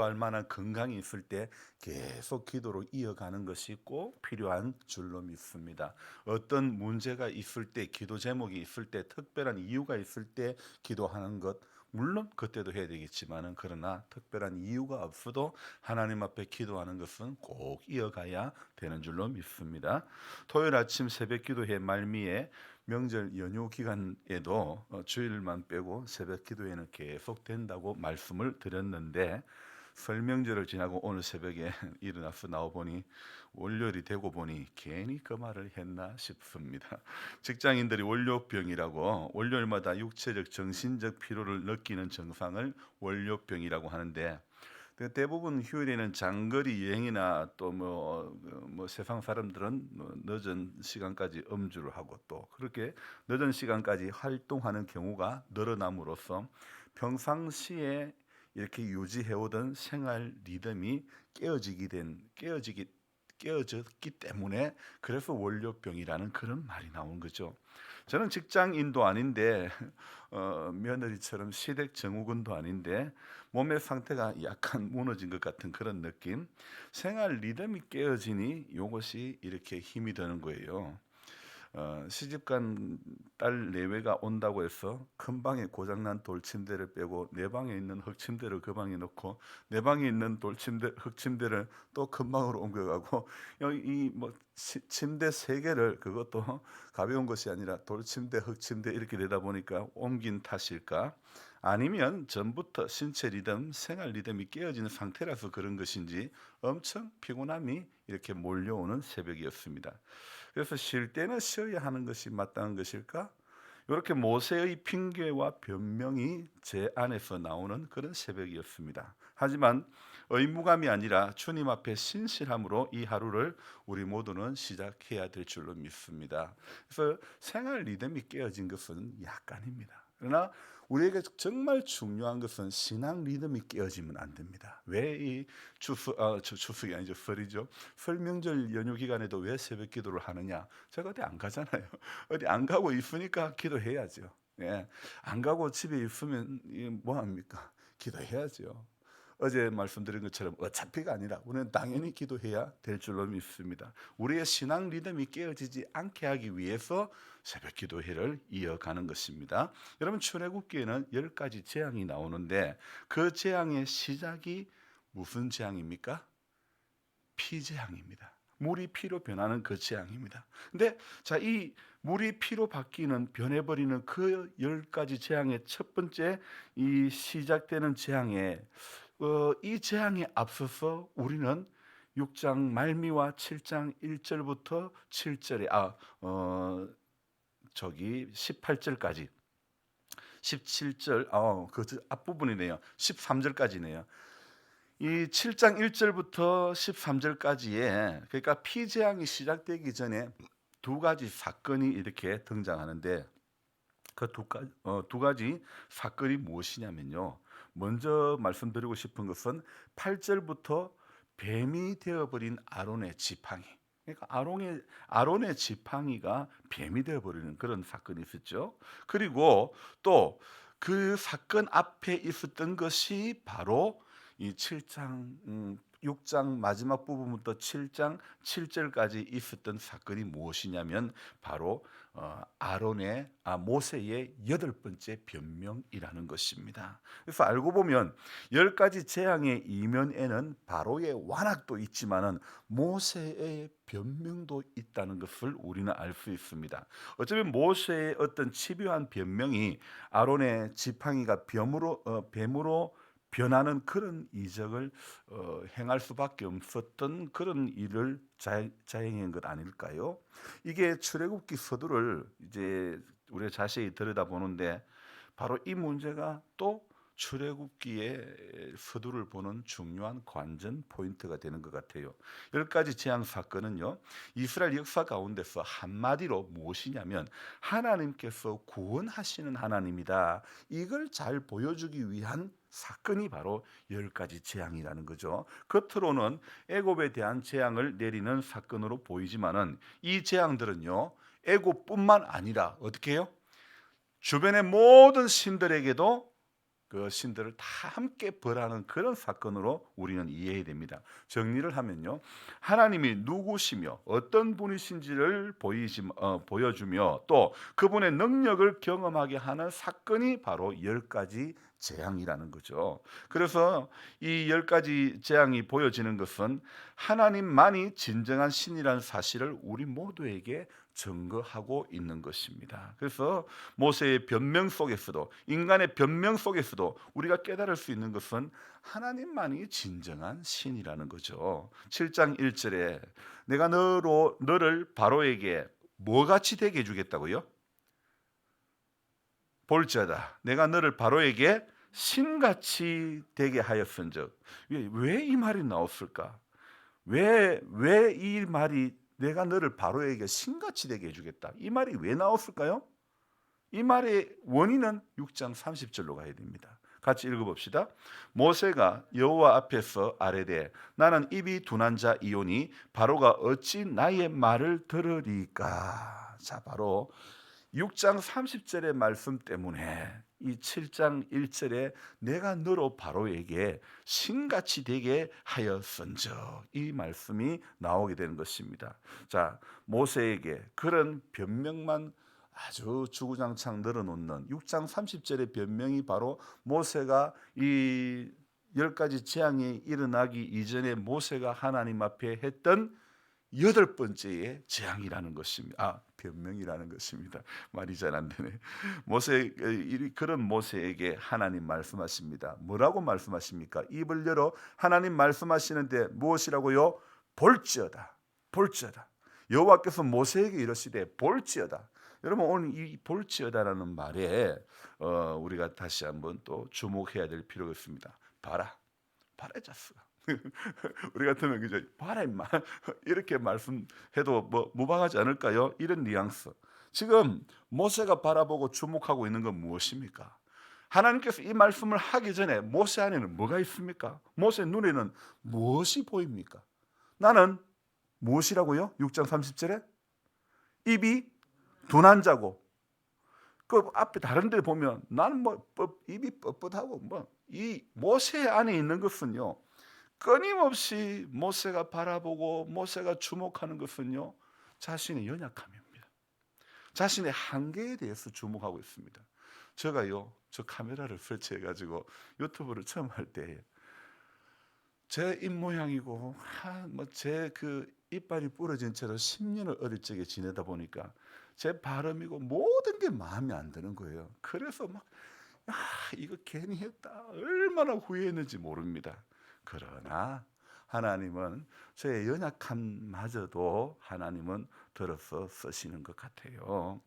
할 만한 건강이 있을 때 계속 기도로 이어가는 것이 꼭 필요한 줄로 믿습니다. 어떤 문제가 있을 때, 기도 제목이 있을 때, 특별한 이유가 있을 때 기도하는 것, 물론 그때도 해야 되겠지만은, 그러나 특별한 이유가 없어도 하나님 앞에 기도하는 것은 꼭 이어가야 되는 줄로 믿습니다. 토요일 아침 새벽 기도회 말미에 명절 연휴 기간에도 주일만 빼고 새벽 기도회는 계속 된다고 말씀을 드렸는데, 설 명절을 지나고 오늘 새벽에 일어나서 나와 보니, 월요일이 되고 보니 괜히 그 말을 했나 싶습니다. 직장인들이 월요병이라고, 월요일마다 육체적 정신적 피로를 느끼는 증상을 월요병이라고 하는데, 대부분 휴일에는 장거리 여행이나 또 세상 사람들은 늦은 시간까지 음주를 하고, 또 그렇게 늦은 시간까지 활동하는 경우가 늘어남으로써 평상시에 이렇게 유지해오던 생활 리듬이 깨어졌기 때문에, 그래서 월요병이라는 그런 말이 나온 거죠. 저는 직장인도 아닌데 며느리처럼 시댁 증후군도 아닌데 몸의 상태가 약간 무너진 것 같은 그런 느낌. 생활 리듬이 깨어지니 이것이 이렇게 힘이 드는 거예요. 시집간 딸 내외가 온다고 해서 큰 방에 고장난 돌침대를 빼고 내 방에 있는 흙침대를 그 방에 넣고, 내 방에 있는 돌침대 흙침대를 또 큰 방으로 옮겨가고, 이뭐 침대 세 개를, 그것도 가벼운 것이 아니라 돌침대 흙침대 이렇게 되다 보니까 옮긴 탓일까, 아니면 전부터 신체 리듬, 생활 리듬이 깨어지는 상태라서 그런 것인지 엄청 피곤함이 이렇게 몰려오는 새벽이었습니다. 그래서 쉴 때는 쉬어야 하는 것이 마땅한 것일까? 이렇게 모세의 핑계와 변명이 제 안에서 나오는 그런 새벽이었습니다. 하지만 의무감이 아니라 주님 앞에 신실함으로 이 하루를 우리 모두는 시작해야 될 줄로 믿습니다. 그래서 생활 리듬이 깨어진 것은 약간입니다. 그러나 우리에게 정말 중요한 것은 신앙 리듬이 깨어지면 안 됩니다. 왜 이 추석이 아니죠, 설이죠. 설 명절 연휴 기간에도 왜 새벽 기도를 하느냐? 제가 어디 안 가잖아요. 어디 안 가고 있으니까 기도해야죠. 예. 안 가고 집에 있으면 뭐 합니까? 기도해야죠. 어제 말씀드린 것처럼 어차피가 아니라 우리는 당연히 기도해야 될 줄로 믿습니다. 우리의 신앙 리듬이 깨어지지 않게 하기 위해서 새벽 기도회를 이어가는 것입니다. 여러분, 출애굽기에는 10가지 재앙이 나오는데, 그 재앙의 시작이 무슨 재앙입니까? 피재앙입니다. 물이 피로 변하는 그 재앙입니다. 근데 자, 이 물이 피로 바뀌는, 변해버리는 그 10가지 재앙의 첫 번째, 이 시작되는 재앙에 이 재앙에 앞서서 우리는 6장 말미와 7장 1절부터 7절에 18절까지, 17절 그 앞부분이네요. 13절까지네요. 이 7장 1절부터 13절까지에, 그러니까 피재앙이 시작되기 전에 두 가지 사건이 이렇게 등장하는데, 그 두 가지 사건이 무엇이냐면요. 먼저 말씀드리고 싶은 것은 8절부터 뱀이 되어버린 아론의 지팡이. 그러니까 아론의 지팡이가 뱀이 되어버리는 그런 사건이 있었죠. 그리고 또 그 사건 앞에 있었던 것이 바로 이 7장 6장 마지막 부분부터 7장 7절까지 있었던 사건이 무엇이냐면, 바로 모세의 8번째 변명이라는 것입니다. 그래서 알고 보면 10가지 재앙의 이면에는 바로의 완악도 있지만은 모세의 변명도 있다는 것을 우리는 알 수 있습니다. 어쩌면 모세의 어떤 집요한 변명이 아론의 지팡이가 뱀으로 변하는 그런 이적을 행할 수밖에 없었던 그런 일을 자행한 것 아닐까요? 이게 출애굽기 서두를 이제 우리가 자세히 들여다보는데, 바로 이 문제가 또 출애굽기의 서두를 보는 중요한 관전 포인트가 되는 것 같아요. 10가지 재앙 사건은요, 이스라엘 역사 가운데서 한마디로 무엇이냐면 하나님께서 구원하시는 하나님이다, 이걸 잘 보여주기 위한 사건이 바로 10가지 재앙이라는 거죠. 겉으로는 애굽에 대한 재앙을 내리는 사건으로 보이지만은, 이 재앙들은요, 애굽뿐만 아니라 어떻게 해요? 주변의 모든 신들에게도 그 신들을 다 함께 벌하는 그런 사건으로 우리는 이해해야 됩니다. 정리를 하면요, 하나님이 누구시며 어떤 분이신지를 보여주며 또 그분의 능력을 경험하게 하는 사건이 바로 10가지 재앙이라는 거죠. 그래서 이 10가지 재앙이 보여지는 것은 하나님만이 진정한 신이라는 사실을 우리 모두에게 증거하고 있는 것입니다. 그래서 모세의 변명 속에서도, 인간의 변명 속에서도 우리가 깨달을 수 있는 것은 하나님만이 진정한 신이라는 거죠. 7장 1절에 내가 너를 바로에게 뭐같이 되게 해주겠다고요? 볼지어다 내가 너를 바로에게 신같이 되게 하였은즉. 왜 이 말이 나왔을까? 왜 이 말이 내가 너를 바로에게 신같이 되게 해주겠다, 이 말이 왜 나왔을까요? 이 말의 원인은 6장 30절로 가야 됩니다. 같이 읽어봅시다. 모세가 여호와 앞에서 아뢰되 나는 입이 둔한 자이오니 바로가 어찌 나의 말을 들으리까. 자, 바로 6장 30절의 말씀 때문에 이 7장 1절에 내가 너로 바로에게 신같이 되게 하였은즉, 이 말씀이 나오게 되는 것입니다. 자, 모세에게 그런 변명만 아주 주구장창 늘어놓는 6장 30절의 변명이 바로 모세가 이 10가지 재앙이 일어나기 이전에 모세가 하나님 앞에 했던 8번째의 재앙이라는 것입니다. 변명이라는 것입니다. 말이 잘 안 되네. 그런 모세에게 하나님 말씀하십니다. 뭐라고 말씀하십니까? 입을 열어 하나님 말씀하시는데 무엇이라고요? 볼지어다. 볼지어다. 여호와께서 모세에게 이르시되 볼지어다. 여러분, 오늘 이 볼지어다라는 말에 우리가 다시 한번 또 주목해야 될 필요가 있습니다. 봐라. 봐라자스. 우리 같으면 그저 봐라 임마 이렇게 말씀해도 뭐 무방하지 않을까요? 이런 뉘앙스. 지금 모세가 바라보고 주목하고 있는 건 무엇입니까? 하나님께서 이 말씀을 하기 전에 모세 안에는 뭐가 있습니까? 모세 눈에는 무엇이 보입니까? 나는 무엇이라고요? 6장 30절에 입이 둔한 자고, 그 앞에 다른 데 보면 나는 뭐 입이 뻣뻣하고 이 모세 안에 있는 것은요, 끊임없이 모세가 바라보고 모세가 주목하는 것은요, 자신의 연약함입니다. 자신의 한계에 대해서 주목하고 있습니다. 제가요, 저 카메라를 설치해 가지고 유튜브를 처음 할 때 제 입모양이고 제 그 이빨이 부러진 채로 10년을 어릴 적에 지내다 보니까 제 발음이고 모든 게 마음에 안 드는 거예요. 그래서 이거 괜히 했다 얼마나 후회했는지 모릅니다. 그러나 하나님은 저의 연약함마저도 하나님은 들어서 쓰시는 것 같아요.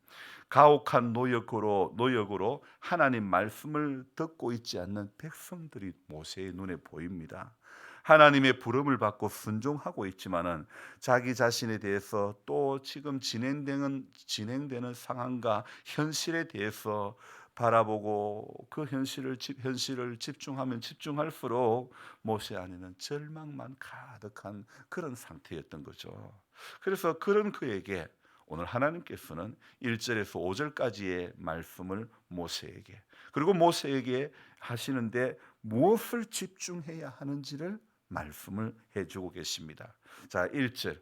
가혹한 노역으로 하나님 말씀을 듣고 있지 않는 백성들이 모세의 눈에 보입니다. 하나님의 부름을 받고 순종하고 있지만은 자기 자신에 대해서 또 지금 진행되는 상황과 현실에 대해서 바라보고 그 현실을 집중하면 집중할수록 모세 안에는 절망만 가득한 그런 상태였던 거죠. 그래서 그런 그에게 오늘 하나님께서는 1절에서 5절까지의 말씀을 모세에게, 그리고 모세에게 하시는데 무엇을 집중해야 하는지를 말씀을 해주고 계십니다. 자, 1절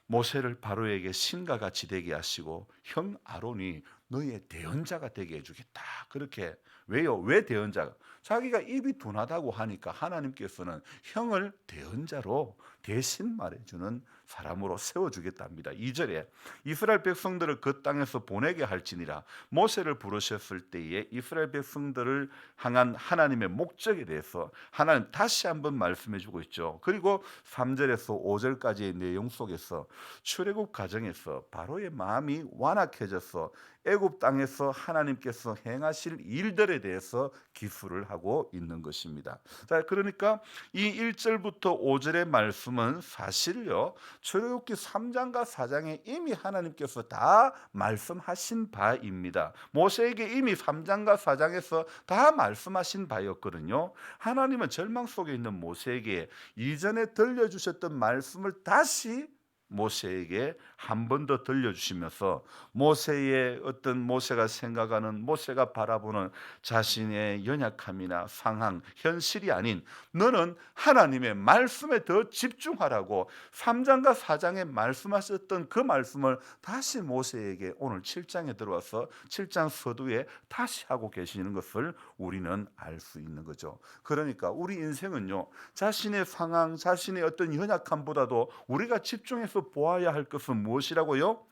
모세를 바로에게 신과 같이 되게 하시고 형 아론이 너의 대언자가 되게 해주겠다. 그렇게. 왜요? 왜 대언자가? 자기가 입이 둔하다고 하니까 하나님께서는 형을 대언자로 대신 말해주는 사람으로 세워주겠답니다. 2절에 이스라엘 백성들을 그 땅에서 보내게 할지니라. 모세를 부르셨을 때에 이스라엘 백성들을 향한 하나님의 목적에 대해서 하나님 다시 한번 말씀해주고 있죠. 그리고 3절에서 5절까지의 내용 속에서 출애굽 과정에서 바로의 마음이 완악해져서 애굽 땅에서 하나님께서 행하실 일들에 대해서 기술을 하고 있는 것입니다. 자, 그러니까 이 1절부터 5절의 말씀은 사실요, 출애굽기 3장과 4장에 이미 하나님께서 다 말씀하신 바입니다. 모세에게 이미 3장과 4장에서 다 말씀하신 바였거든요. 하나님은 절망 속에 있는 모세에게 이전에 들려주셨던 말씀을 다시 모세에게 한 번 더 들려주시면서 모세의 어떤 모세가 생각하는 모세가 바라보는 자신의 연약함이나 상황, 현실이 아닌 너는 하나님의 말씀에 더 집중하라고 3장과 4장에 말씀하셨던 그 말씀을 다시 모세에게 오늘 7장에 들어와서 7장 서두에 다시 하고 계시는 것을 우리는 알 수 있는 거죠. 그러니까 우리 인생은요, 자신의 상황, 자신의 어떤 연약함보다도 우리가 집중해서 보아야 할 것은 무엇이라고요?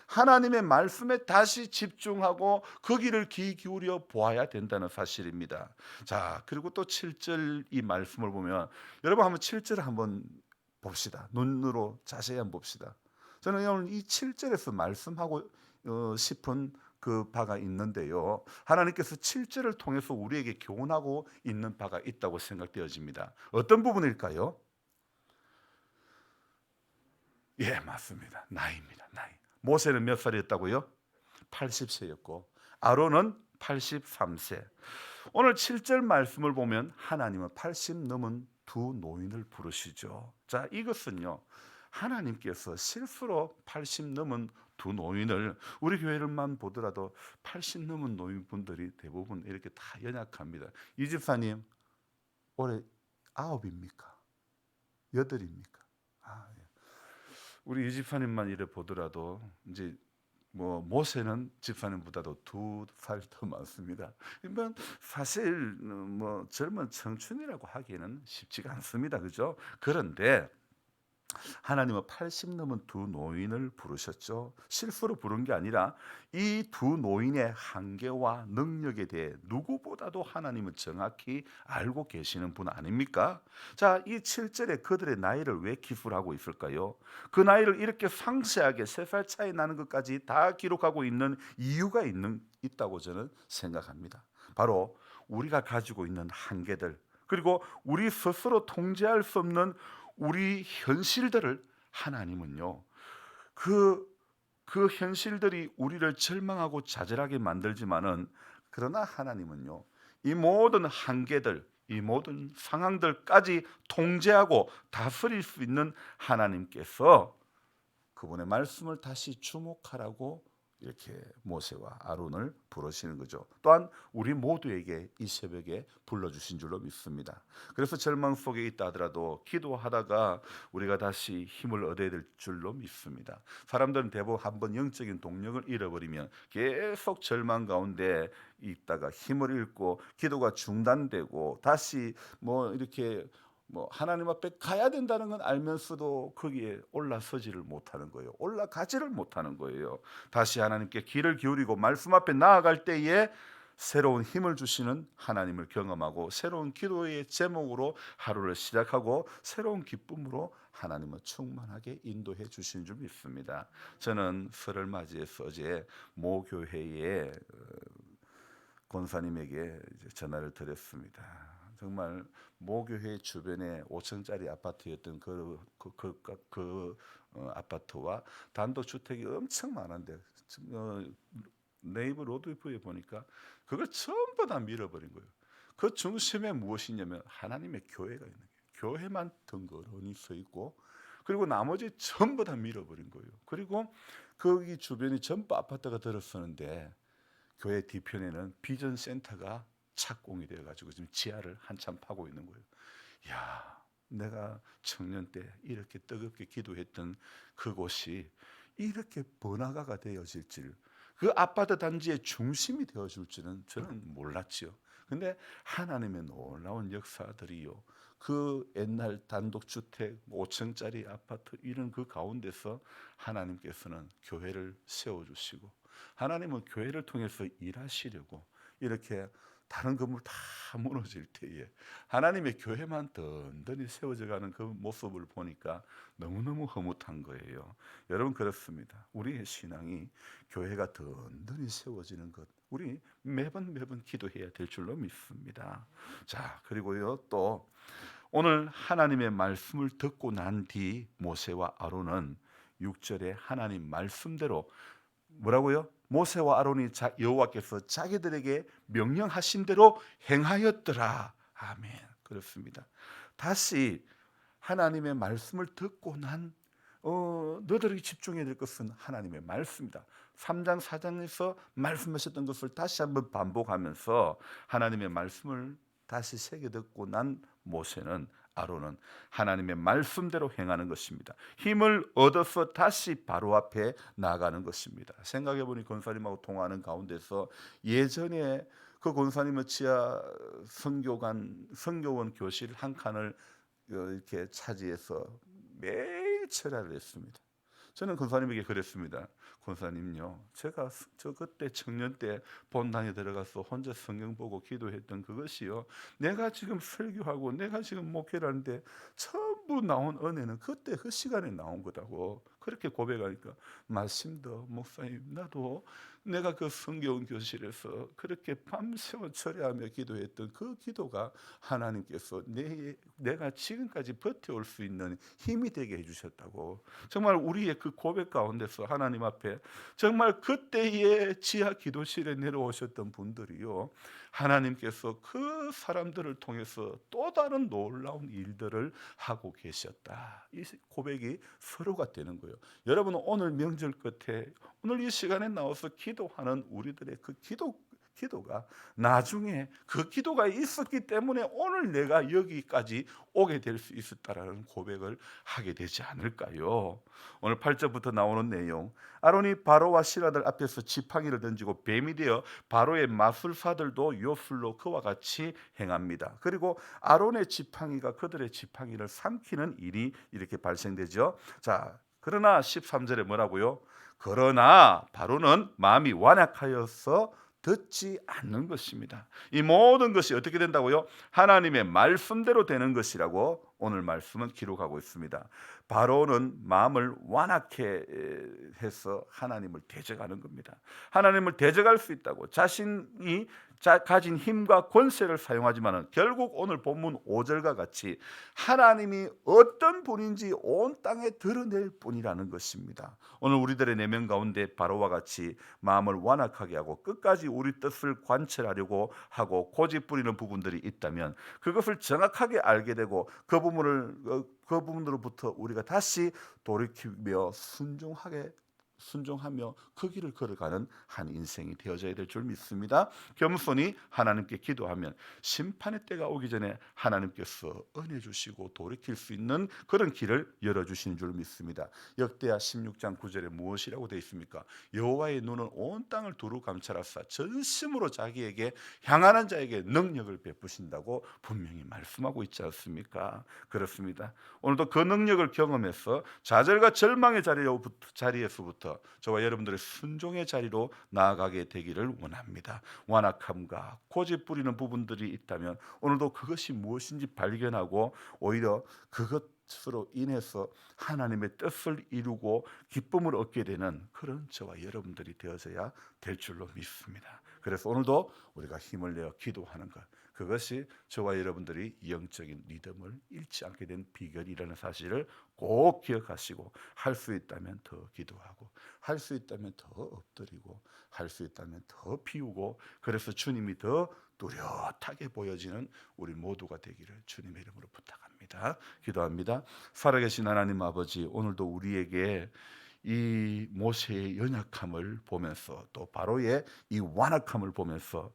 하나님의 말씀에 다시 집중하고 거기를 귀 기울여 보아야 된다는 사실입니다. 자, 그리고 또 7절 이 말씀을 보면 여러분 한번 7절을 한번 봅시다. 눈으로 자세히 한번 봅시다. 저는 오늘 이 7절에서 말씀하고 싶은 그 바가 있는데요. 하나님께서 7절을 통해서 우리에게 교훈하고 있는 바가 있다고 생각되어집니다. 어떤 부분일까요? 예, 맞습니다. 나이입니다. 나이. 모세는 몇 살이었다고요? 80세였고 아론은 83세. 오늘 7절 말씀을 보면 하나님은 80 넘은 두 노인을 부르시죠. 자, 이것은요, 하나님께서 실수로 80 넘은 두 노인을, 우리 교회를만 보더라도 80 넘은 노인분들이 대부분 이렇게 다 연약합니다. 이 집사님 올해 9입니까? 8입니까? 아, 예. 우리 이 집사님만 이래 보더라도 이제 뭐 모세는 집사님보다도 2살 더 많습니다. 그러면 사실 뭐 젊은 청춘이라고 하기에는 쉽지가 않습니다. 그죠? 그런데 하나님은 80 넘은 두 노인을 부르셨죠. 실수로 부른 게 아니라 이 두 노인의 한계와 능력에 대해 누구보다도 하나님은 정확히 알고 계시는 분 아닙니까? 자, 이 7절에 그들의 나이를 왜 기술하고 있을까요? 그 나이를 이렇게 상세하게 3살 차이 나는 것까지 다 기록하고 있는 이유가 있다고 저는 생각합니다. 바로 우리가 가지고 있는 한계들, 그리고 우리 스스로 통제할 수 없는 우리 현실들을 하나님은요, 그 현실들이 우리를 절망하고 좌절하게 만들지만은, 그러나 하나님은요, 이 모든 한계들, 이 모든 상황들까지 통제하고 다스릴 수 있는 하나님께서 그분의 말씀을 다시 주목하라고 이렇게 모세와 아론을 부르시는 거죠. 또한 우리 모두에게 이 새벽에 불러주신 줄로 믿습니다. 그래서 절망 속에 있다 하더라도 기도하다가 우리가 다시 힘을 얻어야 될 줄로 믿습니다. 사람들은 대부분 한번 영적인 동력을 잃어버리면 계속 절망 가운데 있다가 힘을 잃고 기도가 중단되고 다시 뭐 이렇게 뭐 하나님 앞에 가야 된다는 건 알면서도 거기에 올라서지를 못하는 거예요. 올라가지를 못하는 거예요. 다시 하나님께 귀를 기울이고 말씀 앞에 나아갈 때에 새로운 힘을 주시는 하나님을 경험하고 새로운 기도의 제목으로 하루를 시작하고 새로운 기쁨으로 하나님을 충만하게 인도해 주신 줄 믿습니다. 저는 설을 맞이해서 어제 모 교회에 권사님에게 전화를 드렸습니다. 정말 모교회 주변에 5층짜리 아파트였던 아파트와 단독 주택이 엄청 많은데 네이버 로드뷰에 보니까 그걸 전부 다 밀어버린 거예요. 그 중심에 무엇이냐면 하나님의 교회가 있는 거예요. 교회만 덩그러니 서 있고 그리고 나머지 전부 다 밀어버린 거예요. 그리고 거기 주변이 전부 아파트가 들어서는데 교회 뒤편에는 비전 센터가 착공이 되어가지고 지금 지하를 한참 파고 있는 거예요. 야, 내가 청년 때 이렇게 뜨겁게 기도했던 그곳이 이렇게 번화가가 되어질 줄, 그 아파트 단지의 중심이 되어줄 줄은 저는 몰랐지요. 근데 하나님의 놀라운 역사들이요, 그 옛날 단독주택 5층짜리 아파트 이런 그 가운데서 하나님께서는 교회를 세워주시고 하나님은 교회를 통해서 일하시려고 이렇게 다른 건물 다 무너질 때에 하나님의 교회만 든든히 세워져가는 그 모습을 보니까 너무너무 흐뭇한 거예요. 여러분 그렇습니다. 우리의 신앙이 교회가 든든히 세워지는 것, 우리 매번 기도해야 될 줄로 믿습니다. 자, 그리고요, 또 오늘 하나님의 말씀을 듣고 난 뒤 모세와 아론은 6절에 하나님 말씀대로 뭐라고요? 모세와 아론이 여호와께서 자기들에게 명령하신 대로 행하였더라. 아멘. 그렇습니다. 다시 하나님의 말씀을 듣고 난 너희들이 집중해야 될 것은 하나님의 말씀이다. 3장 4장에서 말씀하셨던 것을 다시 한번 반복하면서 하나님의 말씀을 다시 새겨 듣고 난 모세는, 아론은 하나님의 말씀대로 행하는 것입니다. 힘을 얻어서 다시 바로 앞에 나아가는 것입니다. 생각해 보니 권사님하고 통화하는 가운데서 예전에 그 권사님의 지하 선교원 교실 한 칸을 이렇게 차지해서 매일 철야를 했습니다. 저는 권사님에게 그랬습니다. 권사님요, 제가 저 그때 청년 때 본당에 들어가서 혼자 성경 보고 기도했던 그것이요, 내가 지금 설교하고 내가 지금 목회를 하는데 전부 나온 은혜는 그때 그 시간에 나온 거다고 그렇게 고백하니까, 말씀도 목사님, 나도 내가 그 성경 교실에서 그렇게 밤새워 철야하며 기도했던 그 기도가 하나님께서 내가 지금까지 버텨올 수 있는 힘이 되게 해주셨다고. 정말 우리의 그 고백 가운데서 하나님 앞에 정말 그때의 지하 기도실에 내려오셨던 분들이요, 하나님께서 그 사람들을 통해서 또 다른 놀라운 일들을 하고 계셨다. 이 고백이 서로가 되는 거예요. 여러분, 오늘 명절 끝에 오늘 이 시간에 나와서 기도하는 우리들의 그 기도가 나중에 그 기도가 있었기 때문에 오늘 내가 여기까지 오게 될 수 있었다라는 고백을 하게 되지 않을까요? 오늘 8절부터 나오는 내용, 아론이 바로와 신하들 앞에서 지팡이를 던지고 뱀이 되어 바로의 마술사들도 요술로 그와 같이 행합니다. 그리고 아론의 지팡이가 그들의 지팡이를 삼키는 일이 이렇게 발생되죠. 자, 그러나 13절에 뭐라고요? 그러나 바로는 마음이 완악하여서 듣지 않는 것입니다. 이 모든 것이 어떻게 된다고요? 하나님의 말씀대로 되는 것이라고 오늘 말씀은 기록하고 있습니다. 바로는 마음을 완악해 해서 하나님을 대적하는 겁니다. 하나님을 대적할 수 있다고 자신이 가진 힘과 권세를 사용하지만 결국 오늘 본문 5절과 같이 하나님이 어떤 분인지 온 땅에 드러낼 뿐이라는 것입니다. 오늘 우리들의 내면 가운데 바로와 같이 마음을 완악하게 하고 끝까지 우리 뜻을 관철하려고 하고 고집 부리는 부분들이 있다면 그것을 정확하게 알게 되고 그 부분으로부터 우리가 다시 돌이키며 순종하며 그 길을 걸어가는 한 인생이 되어져야 될 줄 믿습니다. 겸손히 하나님께 기도하면 심판의 때가 오기 전에 하나님께서 은혜 주시고 돌이킬 수 있는 그런 길을 열어주시는 줄 믿습니다. 역대하 16장 9절에 무엇이라고 되어 있습니까? 여호와의 눈은 온 땅을 두루 감찰하사 전심으로 자기에게 향하는 자에게 능력을 베푸신다고 분명히 말씀하고 있지 않습니까? 그렇습니다. 오늘도 그 능력을 경험해서 좌절과 절망의 자리에서부터 저와 여러분들의 순종의 자리로 나아가게 되기를 원합니다. 완악함과 고집 부리는 부분들이 있다면 오늘도 그것이 무엇인지 발견하고 오히려 그것으로 인해서 하나님의 뜻을 이루고 기쁨을 얻게 되는 그런 저와 여러분들이 되어져야 될 줄로 믿습니다. 그래서 오늘도 우리가 힘을 내어 기도하는 것, 그것이 저와 여러분들이 영적인 리듬을 잃지 않게 된 비결이라는 사실을 꼭 기억하시고, 할 수 있다면 더 기도하고, 할 수 있다면 더 엎드리고, 할 수 있다면 더 비우고, 그래서 주님이 더 뚜렷하게 보여지는 우리 모두가 되기를 주님의 이름으로 부탁합니다. 기도합니다. 살아계신 하나님 아버지, 오늘도 우리에게 이 모세의 연약함을 보면서 또 바로의 이 완악함을 보면서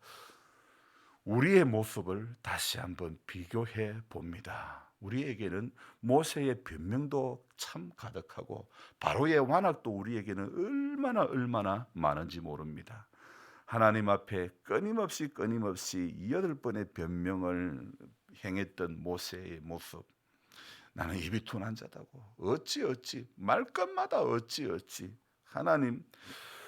우리의 모습을 다시 한번 비교해 봅니다. 우리에게는 모세의 변명도 참 가득하고 바로의 완악도 우리에게는 얼마나 많은지 모릅니다. 하나님 앞에 끊임없이 8번의 변명을 행했던 모세의 모습, 나는 입이 둔한 자다고, 어찌 말 것마다 어찌 하나님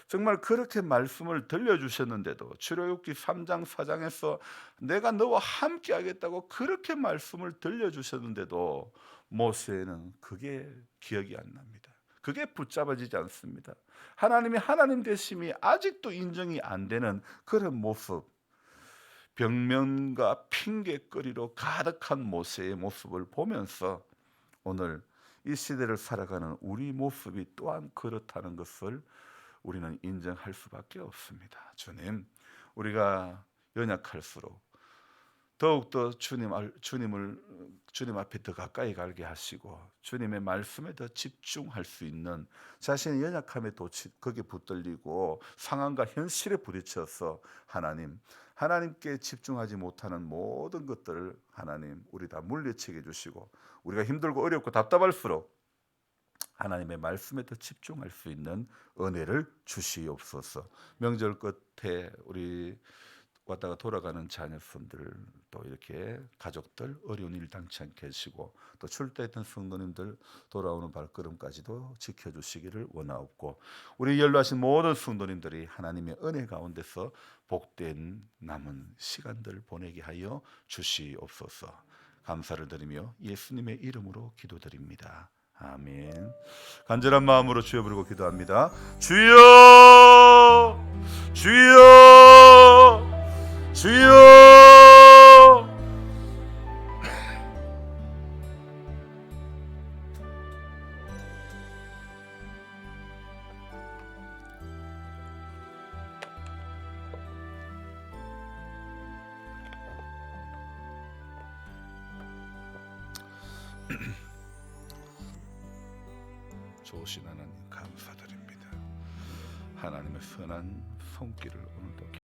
정말 그렇게 말씀을 들려주셨는데도, 출애굽기 3장 4장에서 내가 너와 함께 하겠다고 그렇게 말씀을 들려주셨는데도 모세는 그게 기억이 안 납니다. 그게 붙잡아지지 않습니다. 하나님이 하나님 되심이 아직도 인정이 안 되는 그런 모습, 병면과 핑계거리로 가득한 모세의 모습을 보면서 오늘 이 시대를 살아가는 우리 모습이 또한 그렇다는 것을 우리는 인정할 수밖에 없습니다. 주님, 우리가 연약할수록 더욱더 주님 앞에 더 가까이 가게 하시고 주님의 말씀에 더 집중할 수 있는, 자신의 연약함에 또 거기에 붙들리고 상황과 현실에 부딪혀서 하나님께 집중하지 못하는 모든 것들을 하나님 우리 다 물리치게 해주시고, 우리가 힘들고 어렵고 답답할수록 하나님의 말씀에 더 집중할 수 있는 은혜를 주시옵소서. 명절 끝에 우리 왔다가 돌아가는 자녀분들, 또 이렇게 가족들 어려운 일 당치 않게 하시고, 또 출대했던 성도님들 돌아오는 발걸음까지도 지켜주시기를 원하옵고, 우리 연로하신 모든 성도님들이 하나님의 은혜 가운데서 복된 남은 시간들 보내게 하여 주시옵소서. 감사를 드리며 예수님의 이름으로 기도드립니다. 아멘. 간절한 마음으로 주여 부르고 기도합니다. 주여, 주여, 주여. 좋으신 하나님 감사드립니다. 하나님의 선한 손길을 오늘도